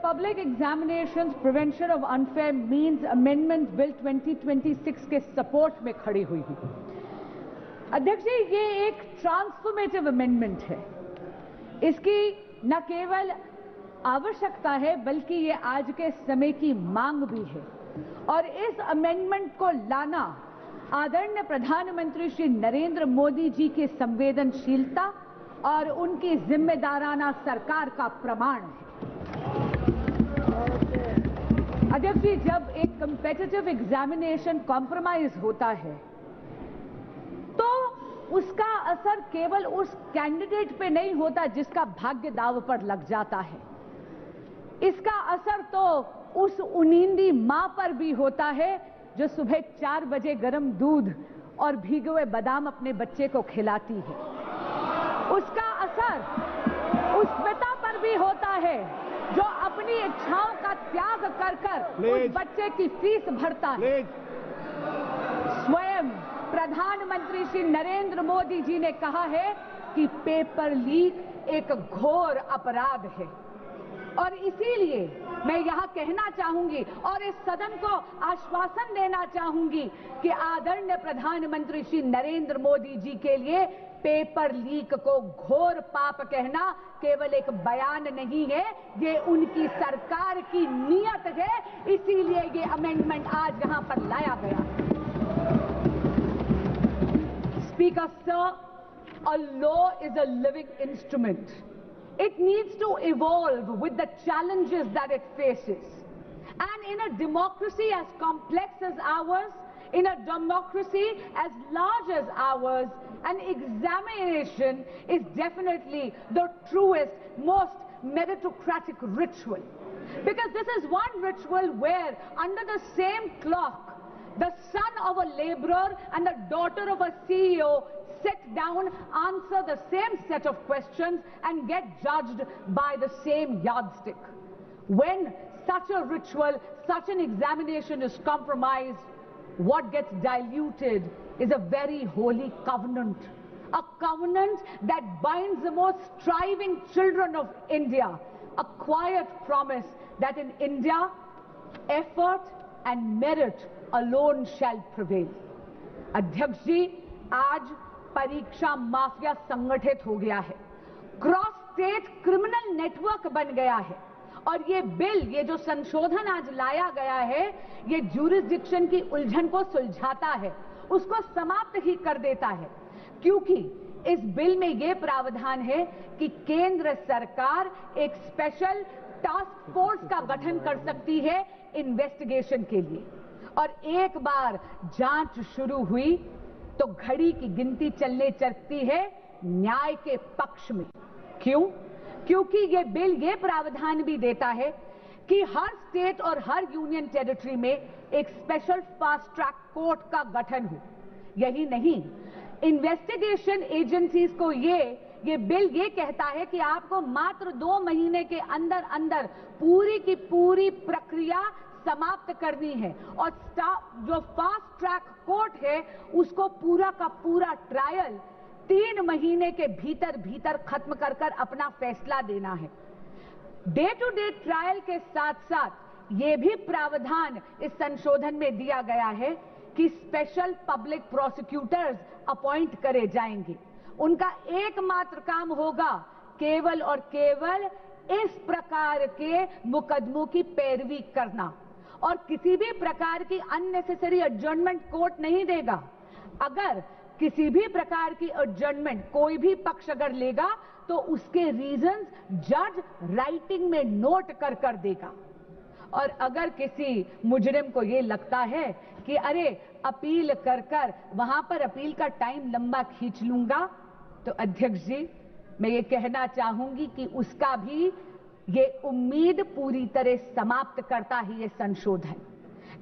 Public examinations prevention of unfair means amendment bill 2026 के support में खड़ी हुई हूं। अध्यक्ष जी, ये एक ट्रांसफॉर्मेटिव अमेंडमेंट है। इसकी न केवल आवश्यकता है बल्कि ये आज के समय की मांग भी है और इस अमेंडमेंट को लाना आदरणीय प्रधानमंत्री श्री नरेंद्र मोदी जी की संवेदनशीलता और उनकी जिम्मेदाराना सरकार का प्रमाण है। अध्यक्ष जी, जब एक कंपेटिटिव एग्जामिनेशन कॉम्प्रोमाइज होता है तो उसका असर केवल उस कैंडिडेट पे नहीं होता जिसका भाग्य दांव पर लग जाता है। इसका असर तो उस उनींदी मां पर भी होता है जो सुबह 4 बजे गर्म दूध और भीगे हुए बादाम अपने बच्चे को खिलाती है। उसका असर उस पिता पर भी होता है जो अपनी इच्छाओं का त्याग कर कर उस बच्चे की फीस भरता है। स्वयं प्रधानमंत्री श्री नरेंद्र मोदी जी ने कहा है कि पेपर लीक एक घोर अपराध है और इसीलिए मैं यहां कहना चाहूंगी और इस सदन को आश्वासन देना चाहूंगी कि आदरणीय प्रधानमंत्री श्री नरेंद्र मोदी जी के लिए पेपर लीक को घोर पाप कहना केवल एक बयान नहीं है, ये उनकी सरकार की नीयत है। इसीलिए ये अमेंडमेंट आज यहां पर लाया गया। Speaker sir, a law is a living instrument. It needs to evolve with the challenges that it faces. And in a democracy as complex as ours, in a democracy as large as ours, an examination is definitely the truest, most meritocratic ritual. Because this is one ritual where under the same clock, the son of a laborer and the daughter of a CEO sit down, answer the same set of questions and get judged by the same yardstick. When such a ritual, such an examination is compromised, what gets diluted is a very holy covenant. A covenant that binds the most striving children of India. A quiet promise that in India, effort and merit alone shall prevail. अध्यक्ष जी, आज परीक्षा mafia संगठित हो गया है, cross state criminal network बन गया है और ये बिल, ये जो संशोधन आज लाया गया है, ये ज्यूरिसडिक्शन की उलझन को सुलझाता है, उसको समाप्त ही कर देता है। क्योंकि इस बिल में ये प्रावधान है कि केंद्र सरकार एक स्पेशल टास्क फोर्स का गठन कर सकती है इन्वेस्टिगेशन के लिए और एक बार जांच शुरू हुई तो घड़ी की गिनती चलने चलती है न्याय के पक्ष में। क्यों? क्योंकि ये बिल ये प्रावधान भी देता है कि हर स्टेट और हर यूनियन टेरिटरी में एक स्पेशल फास्ट ट्रैक कोर्ट का गठन हो। यही नहीं, इन्वेस्टिगेशन एजेंसीज को ये बिल ये कहता है कि आपको मात्र 2 महीने के अंदर अंदर पूरी की पूरी प्रक्रिया समाप्त करनी है और जो फास्ट ट्रैक कोर्ट है उसको पूरा का पूरा ट्रायल 3 महीने के भीतर भीतर खत्म कर कर अपना फैसला देना है। डे टू डे ट्रायल के साथ साथ ये भी प्रावधान इस संशोधन में दिया गया है कि स्पेशल पब्लिक प्रोसिक्यूटर्स अपॉइंट करे जाएंगे। उनका एकमात्र काम होगा केवल और केवल इस प्रकार के मुकदमों की पैरवी करना और किसी भी प्रकार की अननेसेसरी एडजर्नमेंट कोर्ट नहीं देगा। अगर किसी भी प्रकार की एडजर्नमेंट कोई भी पक्ष अगर लेगा तो उसके रीजंस जज राइटिंग में नोट कर कर देगा। और अगर किसी मुजरिम को ये लगता है कि अरे अपील कर कर वहां पर अपील का टाइम लंबा खींच लूंगा, तो अध्यक्ष जी मैं ये कहना चाहूंगी कि उसका भी ये उम्मीद पूरी तरह समाप्त करता है ये संशोधन।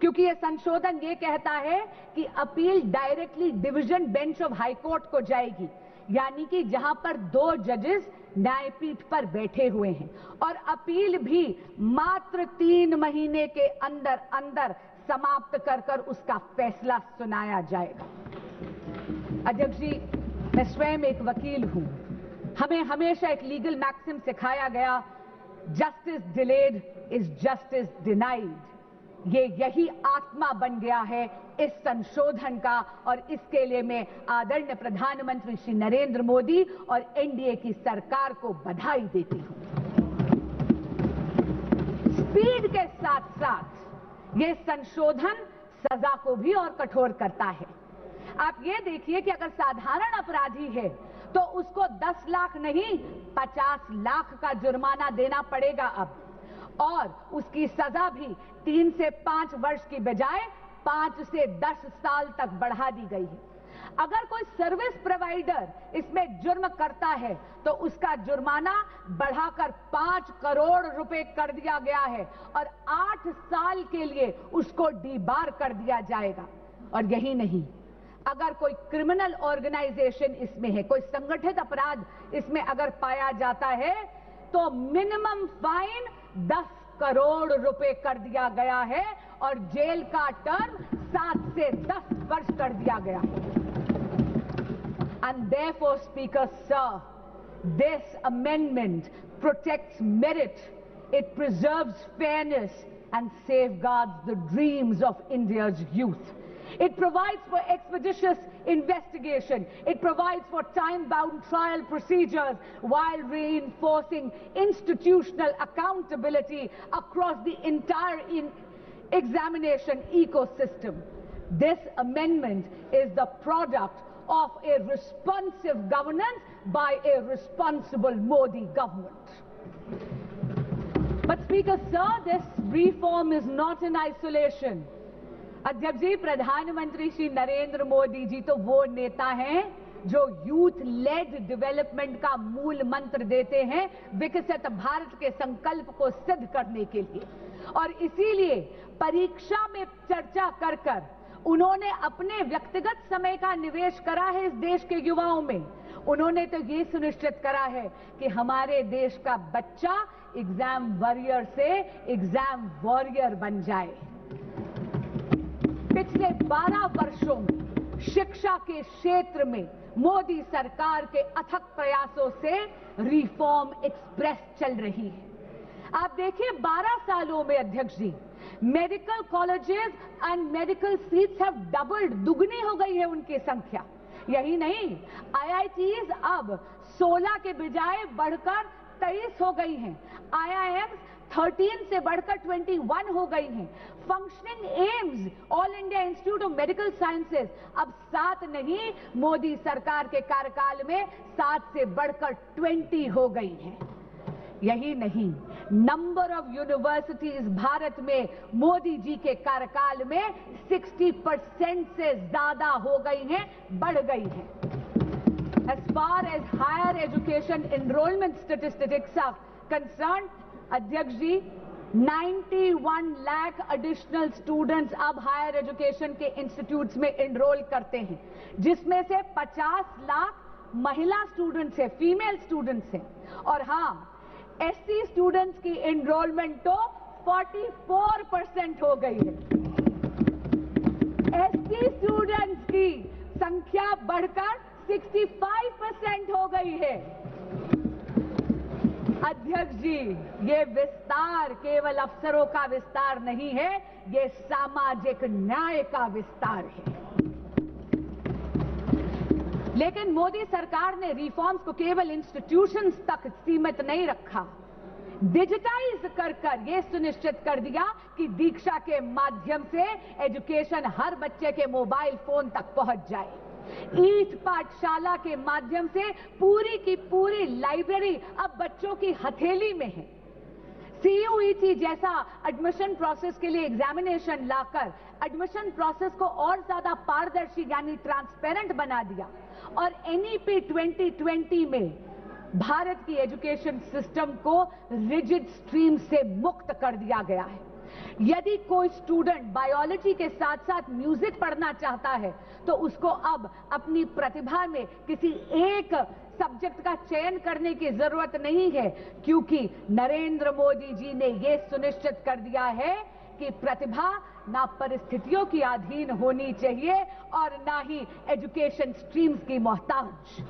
क्योंकि ये संशोधन ये कहता है कि appeal directly division bench of high court को जाएगी, यानी कि जहां पर 2 जजेस न्यायपीठ पर बैठे हुए हैं और अपील भी मात्र 3 महीने के अंदर अंदर समाप्त कर कर उसका फैसला सुनाया जाएगा। अध्यक्ष जी, मैं स्वयं एक वकील हूं। हमें हमेशा एक लीगल मैक्सिम सिखाया गया justice delayed is justice denied. ये यही आत्मा बन गया है इस संशोधन का, और इसके लिए मैं आदरणीय प्रधानमंत्री श्री नरेंद्र मोदी और एनडीए की सरकार को बधाई देती हूं। स्पीड के साथ साथ ये संशोधन सजा को भी और कठोर करता है। आप ये देखिए कि अगर साधारण अपराधी है तो उसको 10 लाख नहीं 50 लाख का जुर्माना देना पड़ेगा अब, और उसकी सजा भी 3 से 5 वर्ष की बजाय 5 से 10 साल तक बढ़ा दी गई है। अगर कोई सर्विस प्रोवाइडर इसमें जुर्म करता है तो उसका जुर्माना बढ़ाकर 5 करोड़ रुपए कर दिया गया है, और 8 साल के लिए उसको डीबार कर दिया जाएगा। और यही नहीं, अगर कोई क्रिमिनल ऑर्गेनाइजेशन इसमें है, कोई संगठित अपराध इसमें अगर पाया जाता है तो मिनिमम फाइन 10 करोड़ रुपए कर दिया गया है, और जेल का टर्म 7 से 10 वर्ष कर दिया गया है। And therefore, Speaker Sir, this amendment protects merit, it preserves fairness and safeguards the dreams of India's youth. It provides for expeditious investigation. It provides for time-bound trial procedures while reinforcing institutional accountability across the entire examination ecosystem. This amendment is the product of a responsive governance by a responsible Modi government. But Speaker Sir, this reform is not in isolation. अध्यक्ष जी, प्रधानमंत्री श्री नरेंद्र मोदी जी तो वो नेता हैं जो youth lead development का मूल मंत्र देते हैं विकसित भारत के संकल्प को सिद्ध करने के लिए, और इसीलिए परीक्षा में चर्चा कर कर उन्होंने अपने व्यक्तिगत समय का निवेश करा है इस देश के युवाओं में। उन्होंने तो ये सुनिश्चित करा है कि हमारे देश का बच्चा एग्जाम वॉरियर से एग्जाम वॉरियर बन जाए। पिछले 12 वर्षों में शिक्षा के क्षेत्र में मोदी सरकार के अथक प्रयासों से रिफॉर्म एक्सप्रेस चल रही है। आप देखिए 12 सालों में अध्यक्ष जी, medical colleges and medical seats have doubled, दुगनी हो गई है उनकी संख्या। यही नहीं, आईआईटीज अब 16 के बजाय बढ़कर 23 हो गई हैं। आईआईएम्स 13 से बढ़कर 21 हो गई हैं। Functioning AIIMS, all India institute of medical sciences अब 7 नहीं, मोदी सरकार के कार्यकाल में 7 से बढ़कर 20 हो गई हैं। यही नहीं, नंबर ऑफ यूनिवर्सिटीज भारत में मोदी जी के कार्यकाल में 60% से ज्यादा हो गई हैं, बढ़ गई हैं। As far as higher education enrollment statistics are concerned, अध्यक्ष जी, 91 लाख एडिशनल स्टूडेंट्स अब हायर एजुकेशन के इंस्टीट्यूट्स में एनरोल करते हैं, जिसमें से 50 लाख महिला स्टूडेंट्स हैं, फीमेल स्टूडेंट्स हैं। और हाँ, एससी स्टूडेंट्स की एनरोलमेंट तो 44% हो गई है। एसटी स्टूडेंट्स की संख्या बढ़कर 65% हो गई है। अध्यक्ष जी, ये विस्तार केवल अफसरों का विस्तार नहीं है, ये सामाजिक न्याय का विस्तार है। लेकिन मोदी सरकार ने रिफॉर्म्स को केवल इंस्टीट्यूशंस तक सीमित नहीं रखा, डिजिटाइज कर ये सुनिश्चित कर दिया कि दीक्षा के माध्यम से एजुकेशन हर बच्चे के मोबाइल फोन तक पहुंच जाए। ईट पाठशाला के माध्यम से पूरी की पूरी लाइब्रेरी अब बच्चों की हथेली में है। सीयूईटी जैसा एडमिशन प्रोसेस के लिए एग्जामिनेशन लाकर एडमिशन प्रोसेस को और ज्यादा पारदर्शी यानी ट्रांसपेरेंट बना दिया, और एनईपी 2020 में भारत की एजुकेशन सिस्टम को रिजिड स्ट्रीम से मुक्त कर दिया गया है। यदि कोई स्टूडेंट बायोलॉजी के साथ साथ म्यूजिक पढ़ना चाहता है तो उसको अब अपनी प्रतिभा में किसी एक सब्जेक्ट का चयन करने की जरूरत नहीं है, क्योंकि नरेंद्र मोदी जी ने यह सुनिश्चित कर दिया है कि प्रतिभा ना परिस्थितियों की अधीन होनी चाहिए और ना ही एजुकेशन स्ट्रीम्स की मोहताज।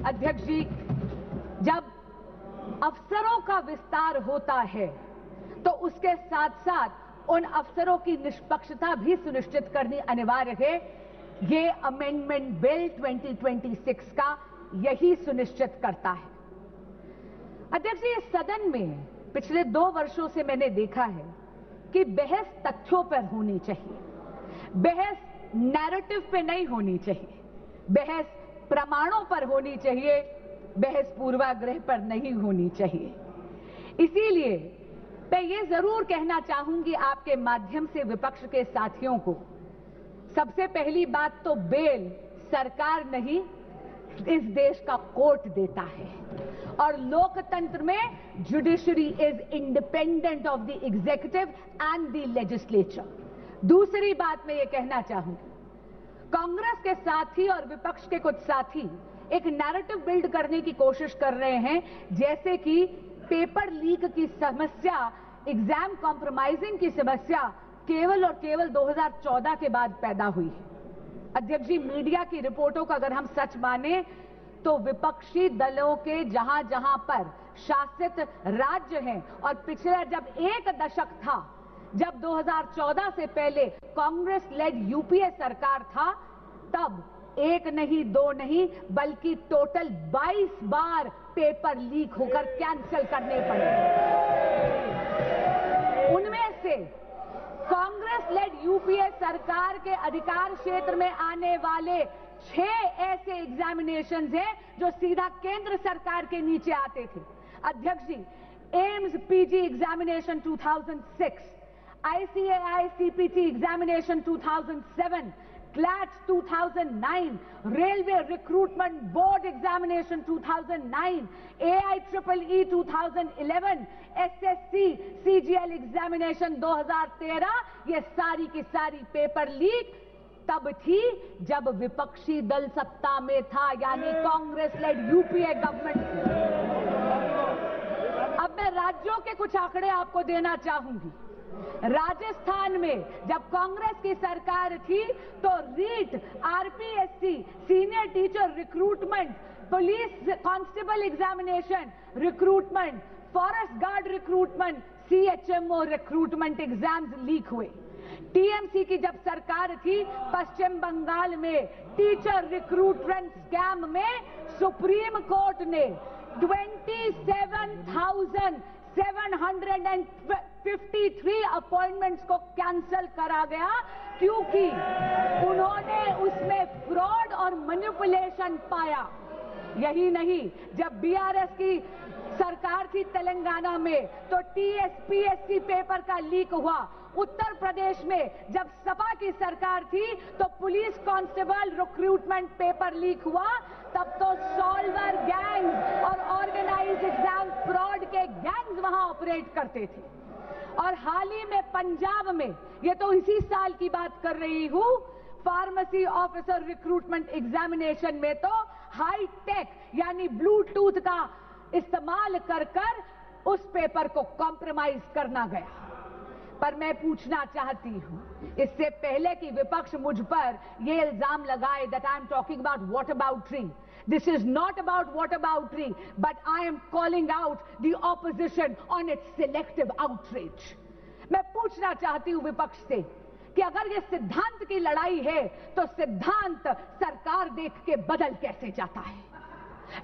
अध्यक्ष जी, जब अफसरों का विस्तार होता है तो उसके साथ साथ उन अफसरों की निष्पक्षता भी सुनिश्चित करनी अनिवार्य है। ये अमेंडमेंट बिल 2026 का यही सुनिश्चित करता है। अध्यक्ष जी, इस सदन में पिछले 2 वर्षों से मैंने देखा है कि बहस तथ्यों पर होनी चाहिए, बहस नैरेटिव पे नहीं होनी चाहिए, बहस प्रमाणों पर होनी चाहिए, बहस पूर्वाग्रह पर नहीं होनी चाहिए। इसीलिए मैं ये जरूर कहना चाहूंगी आपके माध्यम से विपक्ष के साथियों को, सबसे पहली बात तो बेल सरकार नहीं, इस देश का कोर्ट देता है और लोकतंत्र में judiciary is independent of the executive and the legislature. दूसरी बात मैं ये कहना चाहूंगी, कांग्रेस के साथी और विपक्ष के कुछ साथी एक नैरेटिव बिल्ड करने की कोशिश कर रहे हैं, जैसे कि पेपर लीक की समस्या, एग्जाम कॉम्प्रोमाइजिंग की समस्या केवल और केवल 2014 के बाद पैदा हुई है। अध्यक्ष जी, मीडिया की रिपोर्टों का अगर हम सच माने तो विपक्षी दलों के जहां जहां पर शासित राज्य हैं और पिछले जब 1 दशक था, जब 2014 से पहले कांग्रेस लेड यूपीए सरकार था, तब 1 नहीं 2 नहीं बल्कि टोटल 22 बार पेपर लीक होकर कैंसिल करने पड़े। उनमें से कांग्रेस लेड यूपीए सरकार के अधिकार क्षेत्र में आने वाले 6 ऐसे एग्जामिनेशंस हैं जो सीधा केंद्र सरकार के नीचे आते थे। अध्यक्ष जी, AIIMS PG examination 2006, ICAI CPT examination 2007, CLAT 2009, Railway Recruitment Board Examination 2009, AIEEE 2011, SSC CGL Examination 2013, ये सारी की सारी पेपर लीक तब थी जब विपक्षी दल सत्ता में था, यानी कांग्रेस लेड यूपीए गवर्नमेंट। अब मैं राज्यों के कुछ आंकड़े आपको देना चाहूंगी। राजस्थान में जब कांग्रेस की सरकार थी तो REET, RPSC, senior teacher recruitment, police constable examination recruitment, forest guard recruitment, CHMO recruitment exams leak हुए। टीएमसी की जब सरकार थी पश्चिम बंगाल में टीचर रिक्रूटमेंट स्कैम में सुप्रीम कोर्ट ने 27,753 अपॉइंटमेंट्स को कैंसिल करा गया, क्योंकि उन्होंने उसमें फ्रॉड और मैनिपुलेशन पाया। यही नहीं, जब बीआरएस की सरकार थी तेलंगाना में तो टीएसपीएससी पेपर का लीक हुआ। उत्तर प्रदेश में जब सपा की सरकार थी तो police constable recruitment paper leak हुआ। तब तो सॉल्वर गैंग्स और ऑर्गेनाइज्ड एग्जाम फ्रॉड के गैंग्स वहां ऑपरेट करते थे। और हाल ही में पंजाब में, ये तो इसी साल की बात कर रही हूं, फार्मेसी ऑफिसर रिक्रूटमेंट एग्जामिनेशन में तो हाई टेक यानी ब्लूटूथ का इस्तेमाल कर उस पेपर को कॉम्प्रोमाइज करना गया। पर मैं पूछना चाहती हूं, इससे पहले कि विपक्ष मुझ पर यह इल्जाम लगाए that I am talking about whataboutery. This is not about whataboutery, but I am calling out the opposition on its selective outrage. मैं पूछना चाहती हूं विपक्ष से कि अगर ये सिद्धांत की लड़ाई है तो सिद्धांत सरकार देख के बदल कैसे जाता है।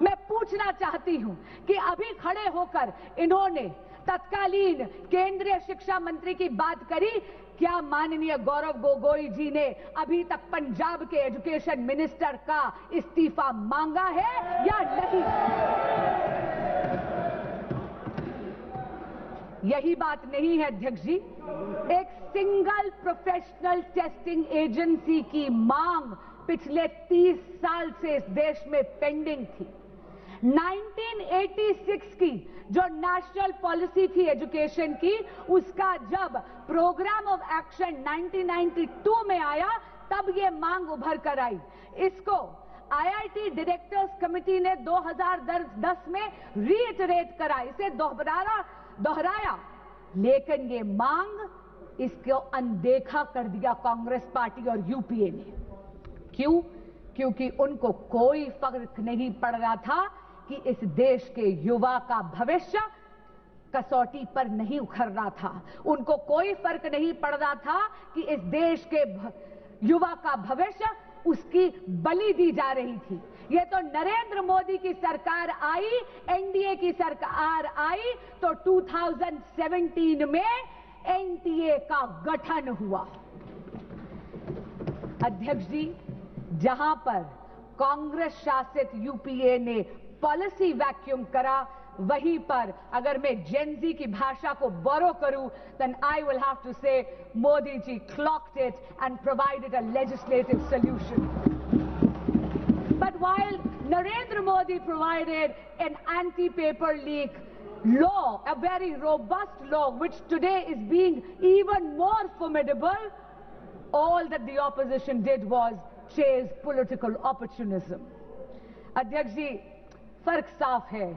मैं पूछना चाहती हूं कि अभी खड़े होकर इन्होंने तत्कालीन केंद्रीय शिक्षा मंत्री की बात करी, क्या माननीय गौरव गोगोई जी ने अभी तक पंजाब के एजुकेशन मिनिस्टर का इस्तीफा मांगा है या नहीं? यही बात नहीं है अध्यक्ष जी, एक सिंगल प्रोफेशनल टेस्टिंग एजेंसी की मांग पिछले 30 साल से इस देश में पेंडिंग थी। 1986 की जो नेशनल पॉलिसी थी एजुकेशन की, उसका जब प्रोग्राम ऑफ एक्शन 1992 में आया तब ये मांग उभर कर आई। इसको आईआईटी डायरेक्टर्स कमेटी ने 2010 में रीइटरेट करा, इसे दोहराया, लेकिन ये मांग इसको अनदेखा कर दिया कांग्रेस पार्टी और यूपीए ने। क्यों? क्योंकि उनको कोई फर्क नहीं पड़ रहा था कि इस देश के युवा का भविष्य कसौटी पर नहीं उखड़ रहा था। उनको कोई फर्क नहीं पड़ रहा था कि इस देश के युवा का भविष्य उसकी बलि दी जा रही थी। ये तो नरेंद्र मोदी की सरकार आई, एनडीए की सरकार आई तो 2017 में एनडीए का गठन हुआ। अध्यक्ष जी, जहां पर कांग्रेस शासित यूपीए ने पॉलिसी वैक्यूम करा, वहीं पर अगर मैं जेनजी की भाषा को बोरो करूं, then I will have to say Modi ji clocked it and provided a legislative solution. But while Narendra Modi provided an anti-paper leak law, a very robust law, which today is being even more formidable, all that the opposition did was chase political opportunism. अध्यक्ष जी, फर्क साफ है।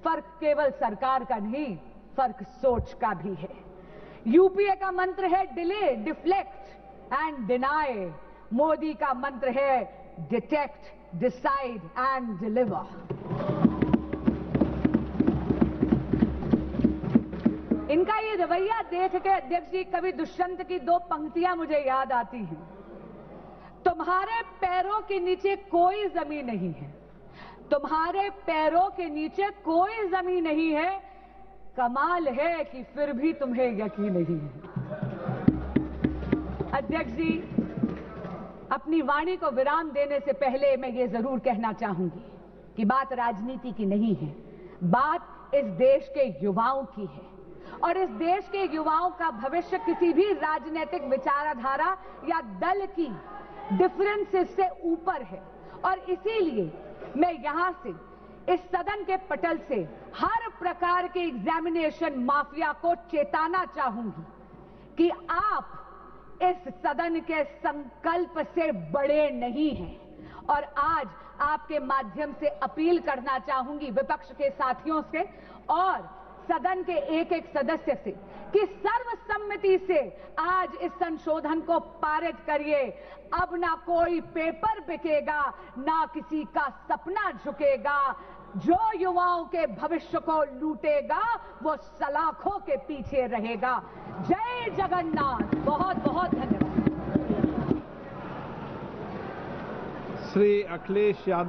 फर्क केवल सरकार का नहीं, फर्क सोच का भी है। यूपीए का मंत्र है delay, deflect and deny. Modi का मंत्र है डिटेक्ट, डिसाइड एंड डिलीवर। इनका ये रवैया देख के अध्यक्ष जी, कवि दुष्यंत की दो पंक्तियां मुझे याद आती हैं। तुम्हारे पैरों के नीचे कोई जमीन नहीं है, तुम्हारे पैरों के नीचे कोई जमीन नहीं है, कमाल है कि फिर भी तुम्हें यकीन नहीं है। अध्यक्ष जी, अपनी वाणी को विराम देने से पहले मैं ये जरूर कहना चाहूंगी कि बात राजनीति की नहीं है, बात इस देश के युवाओं की है। और इस देश के युवाओं का भविष्य किसी भी राजनीतिक विचारधारा या दल की डिफरेंसेस से ऊपर है। और इसीलिए मैं यहां से, इस सदन के पटल से हर प्रकार के एग्जामिनेशन माफिया को चेताना चाहूंगी कि आप इस सदन के संकल्प से बड़े नहीं हैं। और आज आपके माध्यम से अपील करना चाहूंगी विपक्ष के साथियों से और सदन के एक एक सदस्य से कि सर्वसम्मति से आज इस संशोधन को पारित करिए। अब ना कोई पेपर बिकेगा, ना किसी का सपना झुकेगा। जो युवाओं के भविष्य को लूटेगा वो सलाखों के पीछे रहेगा। जय जगन्नाथ। बहुत बहुत धन्यवाद। श्री अखिलेश यादव।